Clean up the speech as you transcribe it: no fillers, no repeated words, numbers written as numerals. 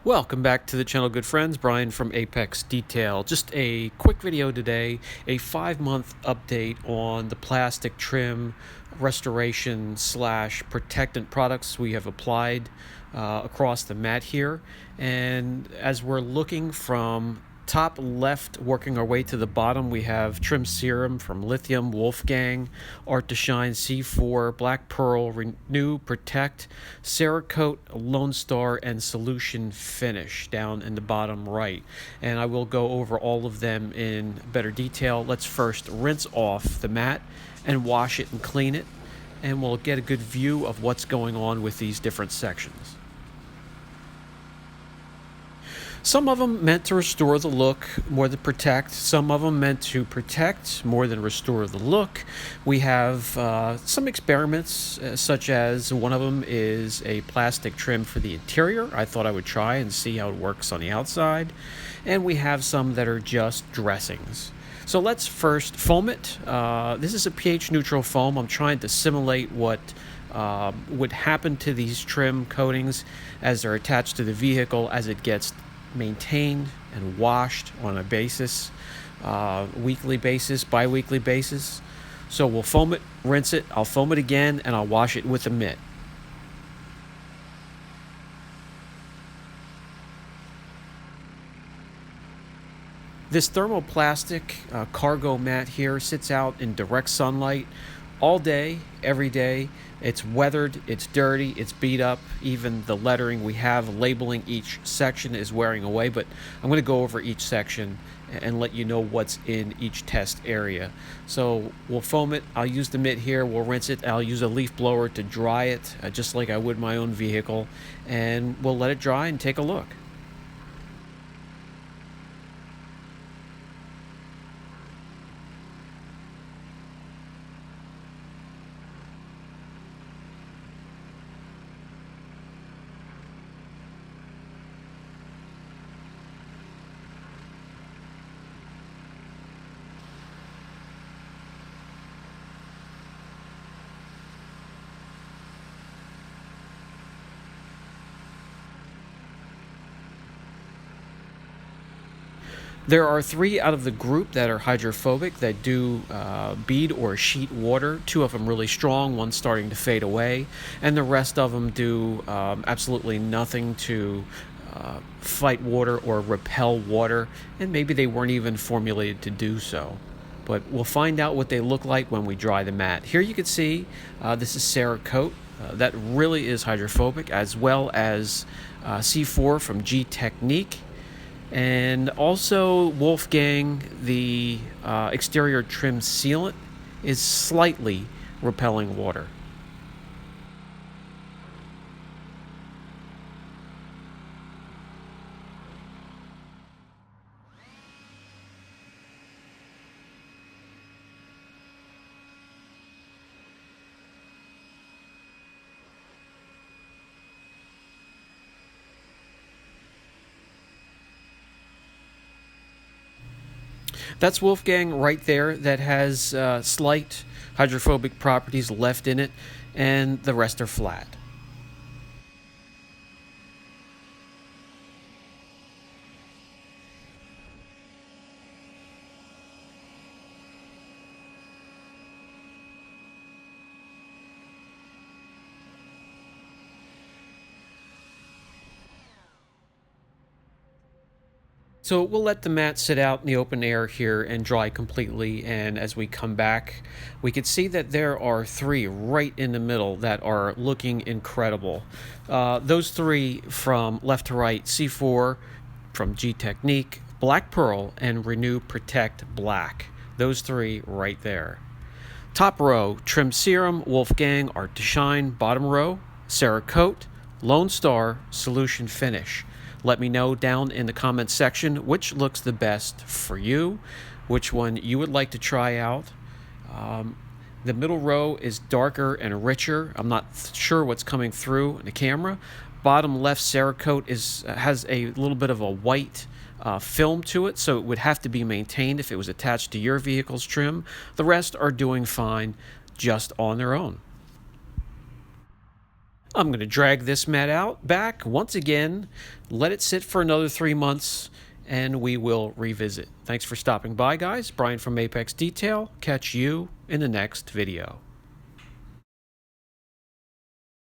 Welcome back to the channel, good friends. Brian from Apex Detail. Just a quick video today, a 5-month update on the plastic trim restoration slash protectant products we have applied across the mat here. And as we're looking from top left, working our way to the bottom, we have trim serum from Lithium, Wolfgang, Artdeshine C4, Black Pearl, Renew, Protect, Cerakote, Lone Star, and Solution Finish down in the bottom right. And I will go over all of them in better detail. Let's first rinse off the mat and wash it and clean it, and we'll get a good view of what's going on with these different sections. Some of them meant to restore the look more than protect. Some of them meant to protect more than restore the look. We have some experiments, such as one of them is a plastic trim for the interior. I thought I would try and see how it works on the outside. And we have some that are just dressings. So let's first foam it. This is a pH neutral foam. I'm trying to simulate what would happen to these trim coatings as they're attached to the vehicle as it gets maintained and washed on a basis, weekly basis, bi-weekly basis. So we'll foam it, rinse it, I'll foam it again, and I'll wash it with a mitt. This thermoplastic cargo mat here sits out in direct sunlight all day, every day. It's weathered, it's dirty, it's beat up. Even the lettering we have labeling each section is wearing away, but I'm going to go over each section and let you know what's in each test area. So we'll foam it, I'll use the mitt here, we'll rinse it, I'll use a leaf blower to dry it, just like I would my own vehicle, and we'll let it dry and take a look. There are 3 out of the group that are hydrophobic, that do bead or sheet water. 2 of them really strong, one's starting to fade away, and the rest of them do absolutely nothing to fight water or repel water, and maybe they weren't even formulated to do so. But we'll find out what they look like when we dry the mat. Here you can see this is Cerakote. That really is hydrophobic, as well as C4 from Gtechniq. And also Wolfgang, the exterior trim sealant, is slightly repelling water. That's Wolfgang right there, that has slight hydrophobic properties left in it, and the rest are flat. So we'll let the mat sit out in the open air here and dry completely, and as we come back, we can see that there are 3 right in the middle that are looking incredible. Those 3 from left to right: C4 from Gtechniq, Black Pearl, and Renew, Protect, Black. Those 3 right there. Top row, Trim Serum, Wolfgang, Artdeshine. Bottom row, Cerakote, Lone Star, Solution Finish. Let me know down in the comments section which looks the best for you, which one you would like to try out. The middle row is darker and richer. I'm not sure what's coming through in the camera. Bottom left, Cerakote has a little bit of a white film to it, so it would have to be maintained if it was attached to your vehicle's trim. The rest are doing fine just on their own. I'm going to drag this mat out back once again, let it sit for another 3 months, and we will revisit. Thanks for stopping by, guys. Brian from Apex Detail. Catch you in the next video.